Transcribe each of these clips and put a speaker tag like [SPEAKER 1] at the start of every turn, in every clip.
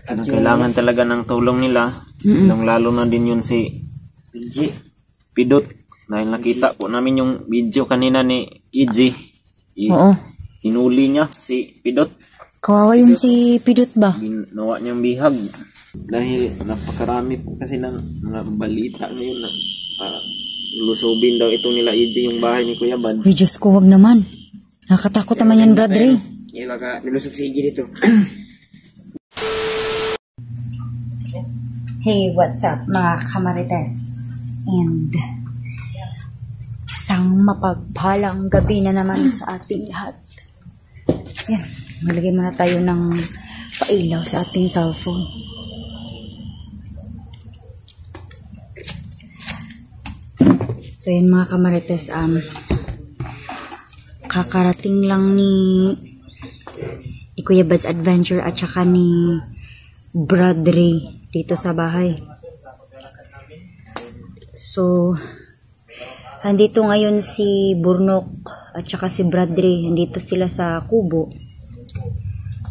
[SPEAKER 1] Kailangan talaga ng tulong nila. Lalo na din yun si Pidot. Dahil nakita po namin yung video kanina ni EJ.
[SPEAKER 2] Oo.
[SPEAKER 1] Hinuli niya si Pidot.
[SPEAKER 2] Kawawa yun si Pidot ba?
[SPEAKER 1] Ginawa niyang bihag. Dahil napakarami po kasi ng mga balita ngayon na lusubin daw ito nila EJ yung bahay ni Kuya Bad.
[SPEAKER 2] Uy, Diyos ko, wag naman. Nakatakot naman yan, Brad Ray.
[SPEAKER 3] Yan baka nilusog si EJ dito.
[SPEAKER 2] Hey, what's up mga kamarites? And isang mapagpalang gabi na naman sa ating lahat. Yan, malagay muna tayo ng pailaw sa ating cellphone. So yun mga kamarites, kakarating lang ni Kuya Bad's Adventure at saka ni Brad Ray dito sa bahay. So andito ngayon si Burnok at saka si Brad Ray, andito sila sa kubo.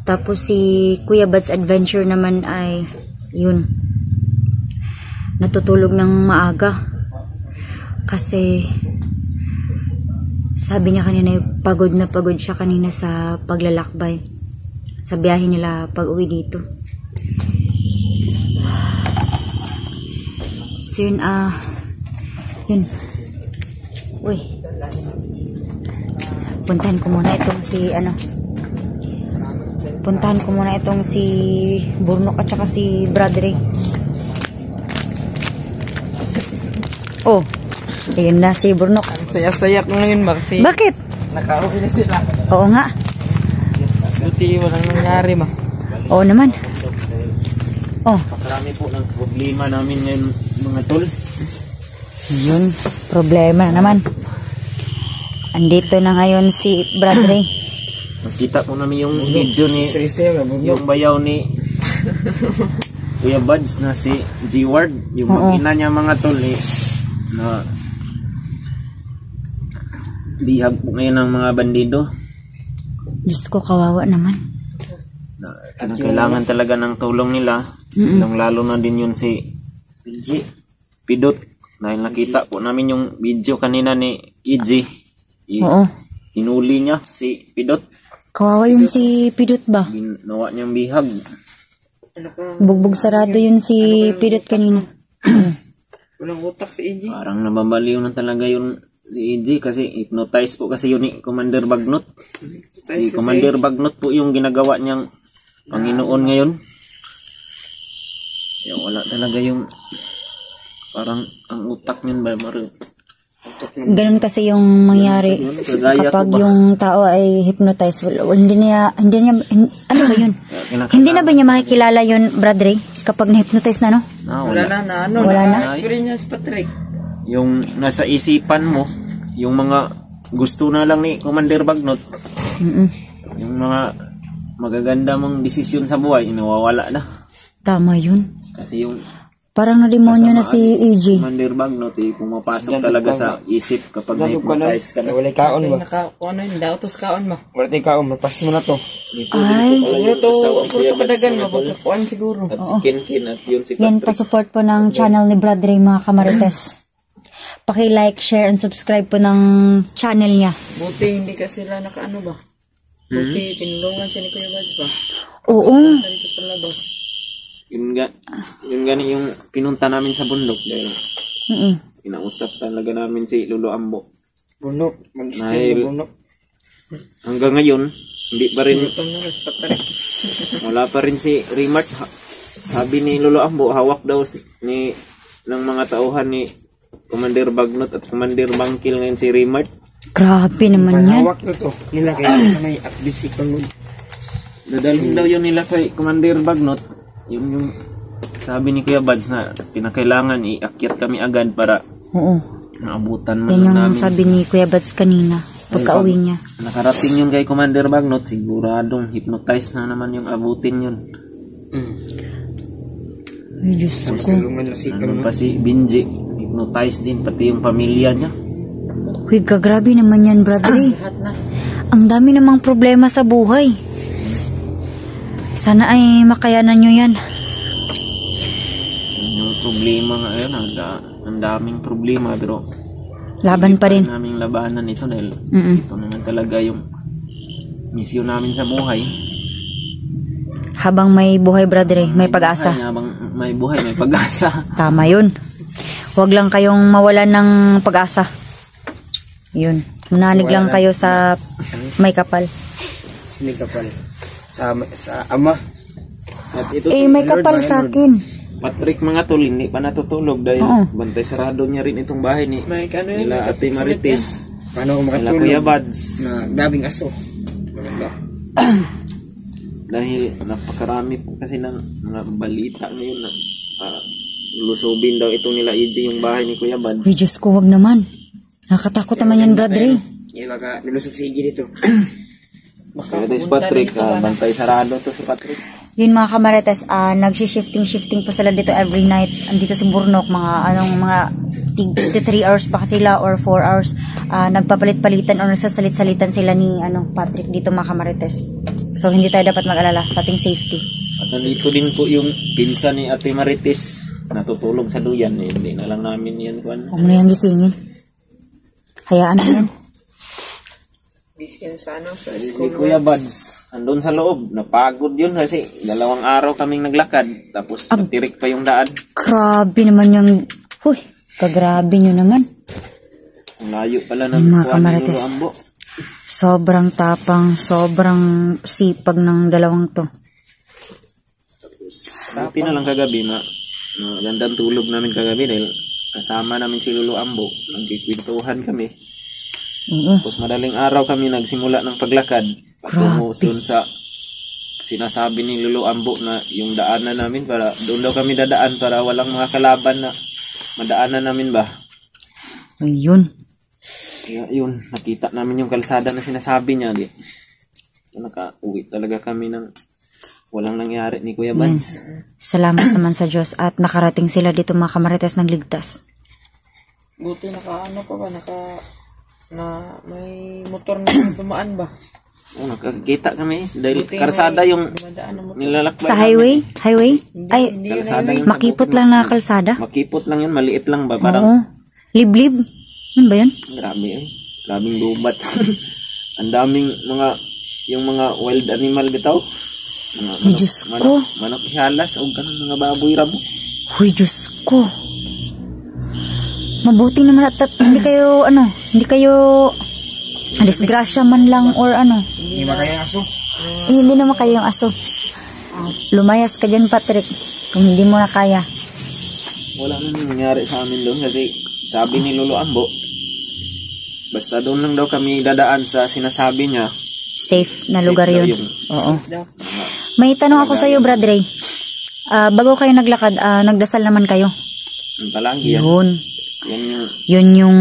[SPEAKER 2] Tapos si Kuya Bad's Adventure naman ay yun, natutulog ng maaga kasi sabi niya kanina pagod na pagod siya kanina sa paglalakbay sa biyahe nila pag uwi dito. So yun, yun. Uy, puntahan ko muna itong si Burnok at saka si Brad Ray. Oh, ayun na si Burnok.
[SPEAKER 3] Ang saya-saya ko ngayon ba kasi
[SPEAKER 2] Bakit?
[SPEAKER 3] nakauwi na sila.
[SPEAKER 2] Oo nga.
[SPEAKER 3] Buti walang nangyari ba?
[SPEAKER 2] Oo naman. Oh,
[SPEAKER 1] Napakarami po ng problema namin ngayon mga tol.
[SPEAKER 2] yun, problema na naman. Andito na ngayon si Brad Ray.
[SPEAKER 1] Nakita po namin yung video ni yung bayaw ni Kuya Buds na si G-Ward. Yung mag-ina niya mga tol na bihag po ngayon ng mga bandido.
[SPEAKER 2] Diyos ko, kawawa naman.
[SPEAKER 1] Kailangan talaga ng tulong nila. Lalo na din yun si Pidot. Dahil nakita po namin yung video kanina ni EJ.
[SPEAKER 2] Oo.
[SPEAKER 1] Hinuli niya si Pidot.
[SPEAKER 2] Kawawa yun si Pidot ba?
[SPEAKER 1] Ginawa niyang bihag.
[SPEAKER 2] Bugbog sarado yun si Pidot kanina.
[SPEAKER 3] Walang utak si EJ.
[SPEAKER 1] Parang nababaliw na talaga yun si EJ kasi hypnotize po kasi yun ni Commander Bagnot. Si Commander Bagnot po yung ginagawa niyang Panginoon ngayon. Kaya wala talaga yung parang ang utak niyan ba
[SPEAKER 2] Ganun kasi yung mangyari kapag yung tao ay hypnotized. Hindi niya, ano ba yun? Hindi na ba niya makikilala yun, Brad Ray? Kapag na-hypnotize na, no?
[SPEAKER 3] Wala na. Experience Patrick.
[SPEAKER 1] Yung nasa isipan mo, yung mga gusto na lang ni Commander Bagnot, yung mga magaganda mong desisyon sa buhay, nawawala na.
[SPEAKER 2] Tama yun.
[SPEAKER 1] Kasi yung
[SPEAKER 2] parang na-demonyo na si EJ.
[SPEAKER 1] Commander Bagnot, pumapasok talaga sa isip kapag na-hypnotize ka na.
[SPEAKER 3] Wala kaon ba? Ano yun? Dautos kaon ba? Wala tayong kaon. Mapas mo na to.
[SPEAKER 2] Ay.
[SPEAKER 3] Siguro to kadagan. Mapagkakuan siguro.
[SPEAKER 1] At si Ken at yun si
[SPEAKER 2] Yan,
[SPEAKER 1] Patrick.
[SPEAKER 2] pa-support po ng channel ni Brad Ray, mga kamarites. Paki-like, share, and subscribe po ng channel niya.
[SPEAKER 3] Buti hindi ka sila nakaano ba? Buti tinulungan siya ni Kuya Buds ba?
[SPEAKER 2] Oo.
[SPEAKER 3] Dito sa labas.
[SPEAKER 1] Yun gani yung pinunta namin sa bundok dahil kinausap talaga namin si Lolo Ambo.
[SPEAKER 3] Bunok.
[SPEAKER 1] Dahil hanggang ngayon hindi pa rin wala pa rin si Rimart. Sabi ni Lolo Ambo hawak daw ng mga tauhan ni Commander Bagnot at Commander Bangkil ngayon si Rimart.
[SPEAKER 2] Grabe naman yan.
[SPEAKER 3] Hawak na to. Nila kayo may at-bisik pang
[SPEAKER 1] Dadalhin daw yun nila kay Commander Bagnot. Yung sabi ni Kuya Buds na pinakailangan iakyat kami agad para maabutan man
[SPEAKER 2] yan yung
[SPEAKER 1] namin.
[SPEAKER 2] sabi ni Kuya Buds kanina pagka-uwi niya.
[SPEAKER 1] Nakarating yun kay Commander Bagnot, siguradong hypnotize na naman yung abutin yun.
[SPEAKER 2] Ay, Diyos ko.
[SPEAKER 1] Ano pa si Binji, hypnotize din pati yung pamilya niya.
[SPEAKER 2] Uy, grabe naman yan, Brad Ray. Ang dami namang problema sa buhay. Sana ay makayanan nyo yan.
[SPEAKER 1] Yung problema ngayon, ang daming problema, pero
[SPEAKER 2] Laban pa rin.
[SPEAKER 1] naming labanan ito dahil
[SPEAKER 2] Mm-mm.
[SPEAKER 1] ito naman talaga yung misyon namin sa buhay.
[SPEAKER 2] Habang may buhay, brother, may pag-asa.
[SPEAKER 1] Habang may buhay, may pag-asa.
[SPEAKER 2] Tama yun. Huwag lang kayong mawalan ng pag-asa. Yun. Mananig lang kayo sa may kapal.
[SPEAKER 4] Sinikapal. Sa ama.
[SPEAKER 1] At ito
[SPEAKER 2] May kapal sa akin.
[SPEAKER 1] Patrick mga tol, hindi pa natutulog dahil
[SPEAKER 2] Oo.
[SPEAKER 1] bantay sarado niya rin itong bahay ni
[SPEAKER 3] May ano yun,
[SPEAKER 1] nila Ate Marites,
[SPEAKER 4] Paano ako
[SPEAKER 1] nila
[SPEAKER 4] makatulog
[SPEAKER 1] Kuya Bads.
[SPEAKER 4] na grabing aso? Maganda.
[SPEAKER 1] Dahil napakarami po kasi ng mga balita ngayon na lusubin daw ito nila EJ yung bahay ni Kuya Bads.
[SPEAKER 2] Uy, Diyos ko, wag naman. Nakatakot naman yan, brother.
[SPEAKER 4] Yung maka nilusog si Iggy dito.
[SPEAKER 1] Kaya ito si Patrick, bantay sarado to si Patrick.
[SPEAKER 2] Yun mga kamarites, nagsi-shifting pa sila dito every night. Andito sa Burnok, mga 3 hours pa sila or 4 hours. Nagpapalit-palitan or nasasalit-salitan sila ni Patrick dito mga kamarites. So hindi tayo dapat mag-alala sa ating safety.
[SPEAKER 1] At nandito din po yung pinsan ni Ate Marites, natutulog sa duyan. Hindi na lang namin yan kuan.
[SPEAKER 2] Huwag mo na yan gisingin. Hayaan mo yan.
[SPEAKER 3] Biskin sa sa
[SPEAKER 1] Si
[SPEAKER 3] school.
[SPEAKER 1] Kuya Bads, andun sa loob, napagod yun kasi 2 araw kaming naglakad, tapos matirik pa yung daan.
[SPEAKER 2] Grabe naman yung... Uy, kagrabe nyo naman.
[SPEAKER 1] Ang layo pala
[SPEAKER 2] Ay,
[SPEAKER 1] ng
[SPEAKER 2] mga
[SPEAKER 1] kuwan ni
[SPEAKER 2] kamarites.
[SPEAKER 1] Lolo Ambo.
[SPEAKER 2] Sobrang tapang, sobrang sipag ng dalawang to.
[SPEAKER 1] Buti na lang kagabi, magandang tulog namin kagabi dahil kasama namin si Lolo Ambo, nagkikwentuhan kami.
[SPEAKER 2] Oo.
[SPEAKER 1] Tapos madaling araw kami nagsimula ng paglakad patungo doon sa sinasabi ni Lolo Ambo na yung daanan namin para doon daw kami dadaan para walang mga kalaban na madaanan namin ba.
[SPEAKER 2] Ayun.
[SPEAKER 1] Kaya yun, nakita namin yung kalsada na sinasabi niya. Naka-uwi talaga kami ng walang nangyari ni Kuya Bads.
[SPEAKER 2] Salamat naman sa Diyos at nakarating sila dito mga kamarites ng ligtas.
[SPEAKER 3] Buti may motor na dumaan ba?
[SPEAKER 1] Oh, nakakita kami dahil
[SPEAKER 3] Buti
[SPEAKER 1] karsada
[SPEAKER 3] may
[SPEAKER 1] yung
[SPEAKER 3] dumadaan na motor.
[SPEAKER 1] nilalakbay
[SPEAKER 2] Sa
[SPEAKER 1] namin.
[SPEAKER 2] highway? Ay,
[SPEAKER 3] Hindi yun
[SPEAKER 1] Kalsada
[SPEAKER 3] highway.
[SPEAKER 1] yung
[SPEAKER 2] makipot lang na kalsada?
[SPEAKER 1] Makipot lang yun, maliit lang ba? Parang
[SPEAKER 2] Oo. Liblib. Ano ba yun?
[SPEAKER 1] grabe grabing lubat. Ang daming yung mga wild animal bitaw.
[SPEAKER 2] Ay, Diyos ko.
[SPEAKER 1] Manok hialas o ganun mga baboy rabo.
[SPEAKER 2] Huy, Diyos ko. Mabuti naman at hindi kayo disgrasya man lang or
[SPEAKER 4] Hindi makaya aso.
[SPEAKER 2] hindi naman kayo yung aso. Lumayas ka dyan, Patrick, kung hindi mo na kaya.
[SPEAKER 1] Wala nang nangyari sa amin doon kasi sabi ni Lolo Ambo, basta doon lang daw kami dadaan sa sinasabi niya.
[SPEAKER 2] Safe na
[SPEAKER 1] Safe
[SPEAKER 2] lugar
[SPEAKER 1] daw
[SPEAKER 2] yun.
[SPEAKER 1] yun.
[SPEAKER 2] Oo. May tanong ako sa iyo, Brad Ray. Bago kayo naglakad, nagdasal naman kayo.
[SPEAKER 1] Ang palagi yan. Yan yung
[SPEAKER 2] Yun yung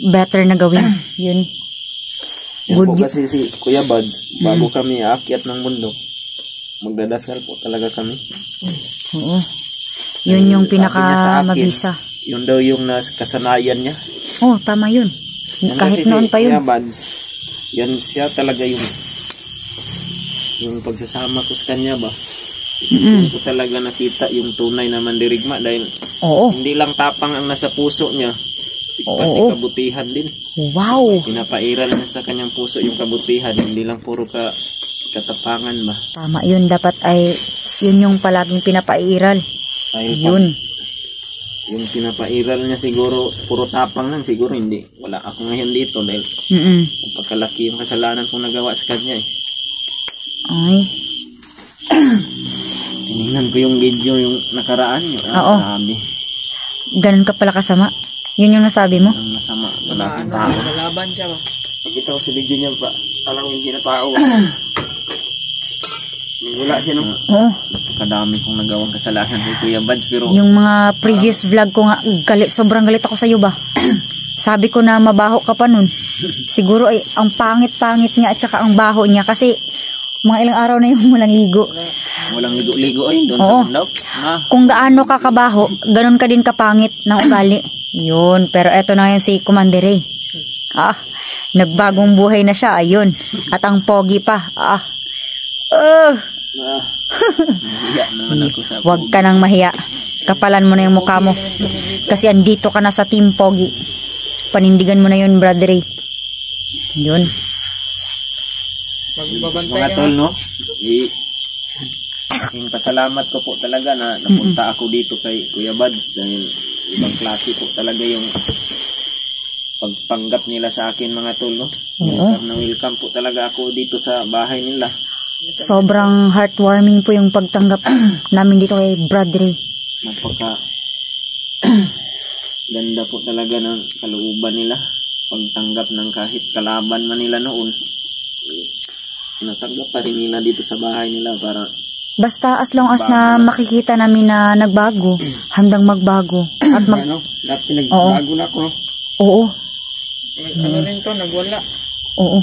[SPEAKER 2] better na gawin. Yun.
[SPEAKER 1] yan
[SPEAKER 2] Good
[SPEAKER 1] po kasi si Kuya Buds, bago kami aakyat ng mundo, magdadasal po talaga kami.
[SPEAKER 2] Oo. Yun yung
[SPEAKER 1] Sabi niya sa akin,
[SPEAKER 2] pinaka-mabisa.
[SPEAKER 1] Yun daw yung kasanayan niya.
[SPEAKER 2] Oh, tama yun.
[SPEAKER 1] Yan
[SPEAKER 2] Kahit
[SPEAKER 1] kasi
[SPEAKER 2] noon pa
[SPEAKER 1] Kuya
[SPEAKER 2] yun.
[SPEAKER 1] Buds, yan siya talaga yung pagsasama ko sa kanya ba. Hindi ko talaga nakita yung tunay na mandirigma dahil
[SPEAKER 2] Oo.
[SPEAKER 1] hindi lang tapang ang nasa puso niya, pati
[SPEAKER 2] Oo.
[SPEAKER 1] kabutihan din.
[SPEAKER 2] Wow.
[SPEAKER 1] Pinapairal niya sa kanyang puso yung kabutihan, hindi lang puro katapangan ba.
[SPEAKER 2] Tama yun. Dapat ay yun yung palaging pinapairal.
[SPEAKER 1] Dahil
[SPEAKER 2] Yun.
[SPEAKER 1] yung pinapairal niya siguro puro tapang lang, siguro hindi. Wala ako ngayon dito dahil pagkalaki yung kasalanan kong nagawa sa kanya eh.
[SPEAKER 2] Ay.
[SPEAKER 1] Tinignan ko yung video yung nakaraan yun.
[SPEAKER 2] Oo.
[SPEAKER 1] Grabe.
[SPEAKER 2] Ganun ka pala kasama. Yun yung nasabi mo?
[SPEAKER 1] Ang masama pala akong tao.
[SPEAKER 3] Nalaban siya ba?
[SPEAKER 4] Pagkita ko sa video niya pa, alam hindi na tao. Wala siya no.
[SPEAKER 2] Oo.
[SPEAKER 1] Kadami kong nagawang kasalanan kay Kuya Buds pero
[SPEAKER 2] Yung mga previous vlog ko nga, sobrang galit ako sa'yo ba? Sabi ko na mabaho ka pa nun. Siguro ay ang pangit-pangit niya at saka ang baho niya kasi mga ilang araw na yung walang ligo.
[SPEAKER 1] walang ligo-ligo ay doon sa
[SPEAKER 2] Oo.
[SPEAKER 1] bundok.
[SPEAKER 2] Kung gaano ka kabaho, ganun ka din kapangit ng ugali. Yun, pero eto na yan si Commander Ray. Nagbagong buhay na siya, ayun. At ang pogi pa.
[SPEAKER 1] Iya naman ako sa
[SPEAKER 2] Huwag ka nang mahiya. Kapalan mo na yung mukha mo. Kasi andito ka na sa Team Pogi. Panindigan mo na yun, Brad Ray. Yun.
[SPEAKER 3] Magbabantay
[SPEAKER 1] mga
[SPEAKER 3] ka.
[SPEAKER 1] tol, no? Yung pasalamat ko po talaga na napunta ako dito kay Kuya Buds dahil ibang klase po talaga yung pagpanggap nila sa akin, mga tol, no? Welcome na welcome po talaga ako dito sa bahay nila.
[SPEAKER 2] Sobrang heartwarming po yung pagtanggap namin dito kay Brad Ray.
[SPEAKER 1] Napaka ganda po talaga ng kalooban nila. Pagtanggap ng kahit kalaban man nila noon. Natanggap pa rin nila dito sa bahay nila para
[SPEAKER 2] Basta as long as na makikita namin na nagbago, handang magbago. At
[SPEAKER 4] Ano? Dati nagbago na ako, no?
[SPEAKER 2] Oo,
[SPEAKER 3] Ano rin to, nagwala.
[SPEAKER 2] oo.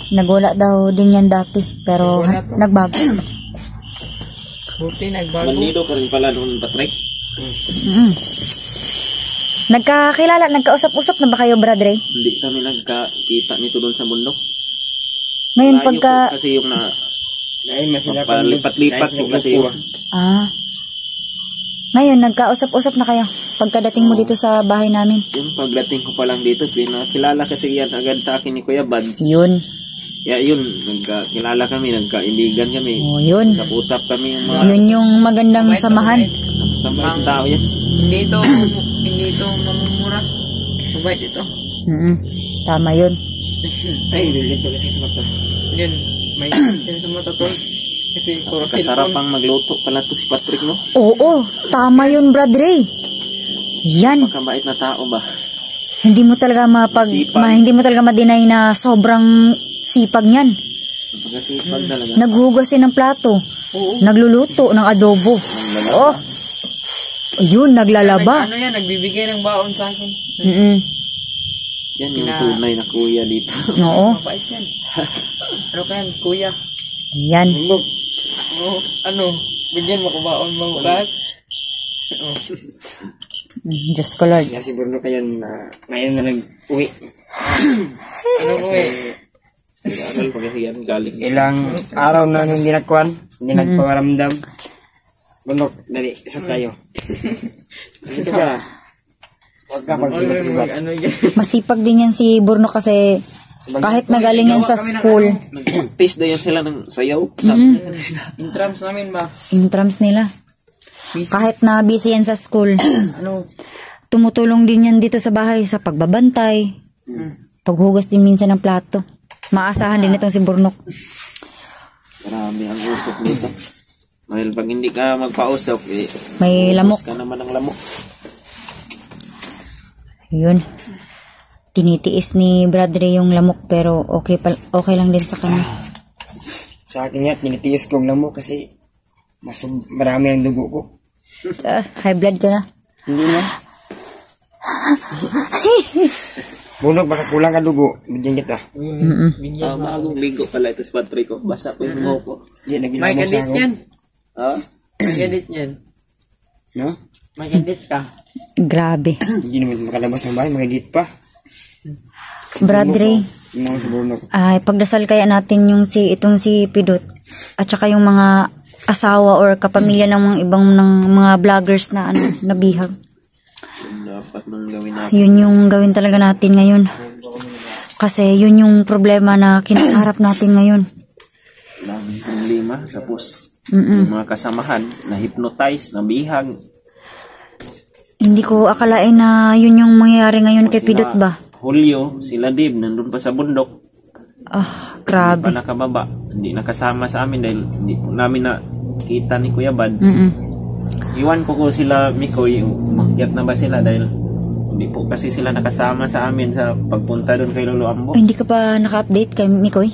[SPEAKER 2] Nagwala daw din yan dati, pero
[SPEAKER 3] Nagwala to.
[SPEAKER 2] nagbago.
[SPEAKER 3] Buti, nagbago.
[SPEAKER 1] bandido ka rin pala noon, Patrick.
[SPEAKER 2] Mm. Nagkakilala, nagkausap-usap na ba kayo, Brad Ray?
[SPEAKER 1] Hindi kami nagkakita nito doon sa bundok.
[SPEAKER 2] Ngayon
[SPEAKER 1] Layo
[SPEAKER 2] pagka...
[SPEAKER 1] po kasi yung na
[SPEAKER 4] Dahil masila
[SPEAKER 1] palipat-lipat po kasi yun.
[SPEAKER 2] Ngayon, nagkausap-usap na kayo pagkadating mo dito sa bahay namin.
[SPEAKER 1] Yung pagdating ko pa lang dito, pinakilala kasi yan agad sa akin ni Kuya Buds.
[SPEAKER 2] Yun.
[SPEAKER 1] Kaya yun, nagkakilala kami, nagkaibigan kami.
[SPEAKER 2] Oh, yun.
[SPEAKER 1] Usap-usap kami yung mga
[SPEAKER 2] Yun yung magandang samahan.
[SPEAKER 1] tamang tao yan.
[SPEAKER 3] Hindi ito mamumura. Mabait ito.
[SPEAKER 2] Tama yun.
[SPEAKER 4] Ay, lilit pa kasi ito na to.
[SPEAKER 3] Yun, may yan sa mata tol. Kasi puro
[SPEAKER 1] Kasarap
[SPEAKER 3] cellphone.
[SPEAKER 1] ang magluto pala to si Patrick, no?
[SPEAKER 2] Oo, tama yun, Brad Ray. Yan.
[SPEAKER 1] Makabait na tao ba?
[SPEAKER 2] Hindi mo talaga
[SPEAKER 1] Masipag.
[SPEAKER 2] hindi mo talaga ma-deny na sobrang sipag niyan.
[SPEAKER 1] Napakasipag talaga.
[SPEAKER 2] Naghuhugasin ng plato.
[SPEAKER 3] Oo.
[SPEAKER 2] Nagluluto ng adobo. Oh. Yun, naglalaba.
[SPEAKER 3] Ano yan, nagbibigay ng baon sa akin.
[SPEAKER 2] Mm-mm.
[SPEAKER 1] Yan yung tunay na kuya dito.
[SPEAKER 2] Oo.
[SPEAKER 3] Mabait yan. Ano ka yan, kuya?
[SPEAKER 2] Yan.
[SPEAKER 3] Oo, ano, bigyan mo ko baon mamukas? Oo.
[SPEAKER 2] Diyos ko, Lord.
[SPEAKER 4] Kaya siguro kayo na ngayon na nag-uwi.
[SPEAKER 3] Ano ko eh?
[SPEAKER 1] Nag-aaral pa kasi yan galing.
[SPEAKER 4] Ilang araw na nung dinakwan, hindi nagpawaramdam. Bunok, dali, isa tayo. Dito ka. Huwag ka pagsibat-sibat.
[SPEAKER 3] Ano yan?
[SPEAKER 2] Masipag din yan si Burno kasi kahit nagaling yan sa school,
[SPEAKER 1] Practice na yan sila ng sayaw.
[SPEAKER 3] Intrams namin ba?
[SPEAKER 2] intrams nila. Kahit na busy yan sa school,
[SPEAKER 3] Ano?
[SPEAKER 2] tumutulong din yan dito sa bahay sa pagbabantay, paghugas din minsan ng plato. Maasahan din itong si Burnok.
[SPEAKER 1] Marami ang usok dito. Dahil pag hindi ka magpausok,
[SPEAKER 2] May lamok.
[SPEAKER 1] ka naman ng lamok.
[SPEAKER 2] Yun. Tinitiis ni Brad Ray yung lamok pero okay lang din sa kanya.
[SPEAKER 4] Sa akin nga, tinitiis kong lang mo kasi marami ang dugo ko.
[SPEAKER 2] High blood ka na.
[SPEAKER 4] Hindi na. Bunok, baka kulang ka dugo. Bigyan kita.
[SPEAKER 1] Magong ligo pala ito si Patrick ko. Basa po yung buhok ko.
[SPEAKER 4] Hindi,
[SPEAKER 3] May
[SPEAKER 4] naginawa mo sa
[SPEAKER 3] kadit
[SPEAKER 4] ako.
[SPEAKER 3] yan.
[SPEAKER 1] Ha?
[SPEAKER 3] May kadit yan.
[SPEAKER 4] No?
[SPEAKER 3] May kadit ka.
[SPEAKER 2] Grabe.
[SPEAKER 4] Hindi naman makalabas ng bahay, mag-edit pa.
[SPEAKER 2] Brad Ray,
[SPEAKER 4] Tingnan mo sa bunok.
[SPEAKER 2] ay pagdasal kaya natin itong si Pidot at saka yung mga asawa or kapamilya ng mga ibang ng mga vloggers na nabihag.
[SPEAKER 1] Dapat nang gawin natin.
[SPEAKER 2] Yun yung gawin talaga natin ngayon. Kasi yun yung problema na kinaharap natin ngayon.
[SPEAKER 1] Daming problema. Tapos, yung mga kasamahan na hypnotize, na bihag.
[SPEAKER 2] Hindi ko akalain na yun yung mangyayari ngayon kay Pidot ba?
[SPEAKER 1] Julio, sila Dib, nandun pa sa bundok.
[SPEAKER 2] Ah,
[SPEAKER 1] Hindi
[SPEAKER 2] grabe.
[SPEAKER 1] pa nakababa. Hindi nakasama sa amin dahil hindi po namin na kita ni Kuya Buds. Iwan ko sila, Mikoy, umakyat na ba sila dahil hindi po kasi sila nakasama sa amin sa pagpunta doon kay Lolo Ambo.
[SPEAKER 2] Ay, hindi ka pa naka-update kay Mikoy?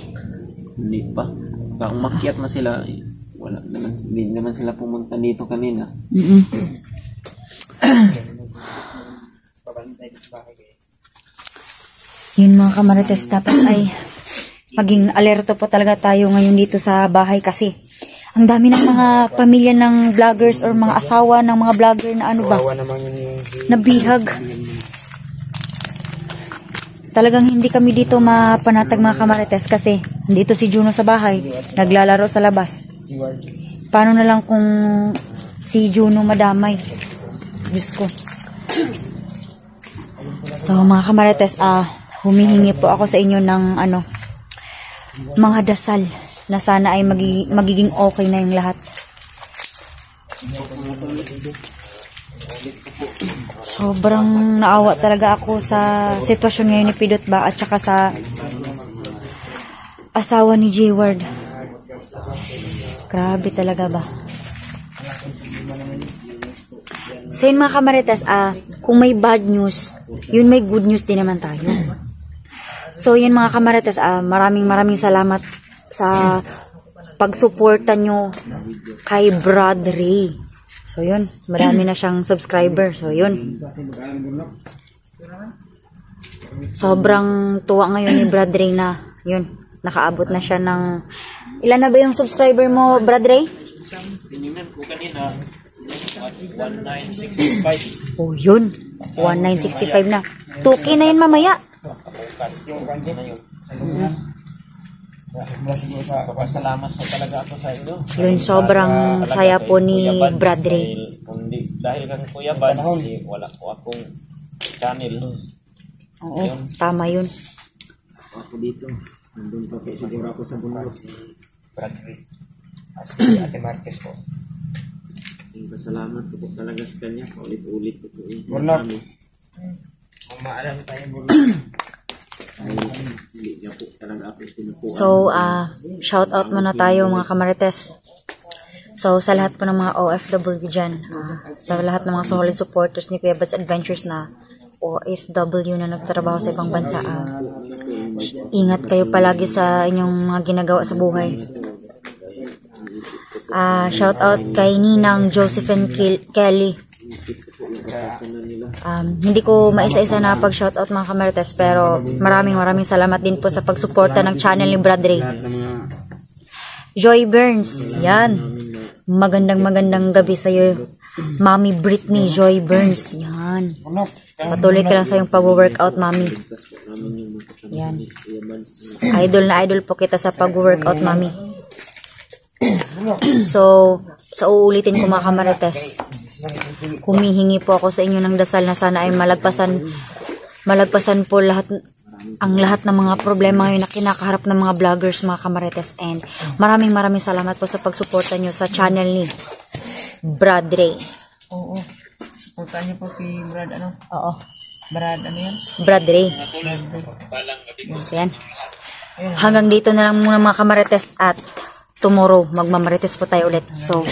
[SPEAKER 1] Hindi pa. Kaya umakyat na sila, wala naman, hindi naman sila pumunta dito kanina.
[SPEAKER 2] Yun mga kamarites, dapat ay maging alerto po talaga tayo ngayon dito sa bahay kasi ang dami ng mga pamilya ng vloggers or mga asawa ng mga vlogger na
[SPEAKER 4] Kawawa naman yung
[SPEAKER 2] nabihag. Talagang hindi kami dito mapanatag mga kamarites kasi dito si Juno sa bahay, naglalaro sa labas. Paano na lang kung si Juno madamay? Diyos ko. So, mga kamarites, humihingi po ako sa inyo ng mga dasal na sana ay magiging okay na yung lahat. Sobrang naawa talaga ako sa sitwasyon ngayon ni Pidot ba at saka sa asawa ni Jayward. Grabe talaga ba. So yun mga kamarites, kung may bad news, yun may good news din naman tayo. So yun mga kamarites, maraming salamat sa pagsuporta nyo kay Brad Ray. So yun, marami na siyang subscriber. So yun. Sobrang tuwa ngayon ni Brad Ray na yun, nakaabot na siya ng ilan na ba yung subscriber mo, Brad Ray?
[SPEAKER 1] Tinignan ko kanina 1965.
[SPEAKER 2] Oh yun, 1965 na. 2K na yun mamaya.
[SPEAKER 1] Papasalamat po talaga ako sa inyo.
[SPEAKER 2] Yun, sobrang saya po ni Brad Ray.
[SPEAKER 1] Dahil kang Kuya Bads, wala po akong channel.
[SPEAKER 2] Oo, tama yun.
[SPEAKER 1] Ako dito. Nandun pa kayo siguro ako sa bundok.
[SPEAKER 4] Brad Ray. Si Ate Marquez po.
[SPEAKER 1] Pasalamat po talaga sa kanya. Ulit-ulit po yung
[SPEAKER 4] Burnok.
[SPEAKER 1] sinasabi.
[SPEAKER 4] Kung maalam tayo, Burnok.
[SPEAKER 1] Ay, hindi niya po talaga ako tinupuan.
[SPEAKER 2] So, shout out muna tayo mga kamarites. So, sa lahat po ng mga OFW dyan, sa lahat ng mga solid supporters ni Kuya Bads Adventures na OFW na nagtatrabaho sa ibang bansa, ingat kayo palagi sa inyong mga ginagawa sa buhay. Shout out kay Ninang Josephine Kelly. Hindi ko maisa-isa na pag-shoutout mga kamarites, pero maraming salamat din po sa pagsuporta ng channel ni Brad Ray. Joy Burns, yan. Magandang gabi sa iyo, Mami Britney Joy Burns, yan. Patuloy ka lang sa iyong pag-workout, Mami. Yan. Idol na idol po kita sa pag-workout, Mami. So, sa uulitin ko mga kamarites, humihingi po ako sa inyo ng dasal na sana ay malagpasan po lahat ng mga problema ngayon na kinakaharap ng mga vloggers mga kamarites. And maraming salamat po sa pagsuporta nyo sa channel ni Brad Ray.
[SPEAKER 3] Oo. Supportan niyo po si Brad,
[SPEAKER 2] Oo.
[SPEAKER 3] Brad, yan?
[SPEAKER 2] Brad Ray. Yan. Hanggang dito na lang muna mga kamarites, at tomorrow magmamarites po tayo ulit. So,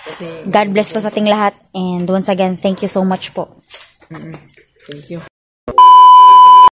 [SPEAKER 3] Kasi,
[SPEAKER 2] God bless po sa ating lahat, and once again, thank you so much po.
[SPEAKER 3] thank you.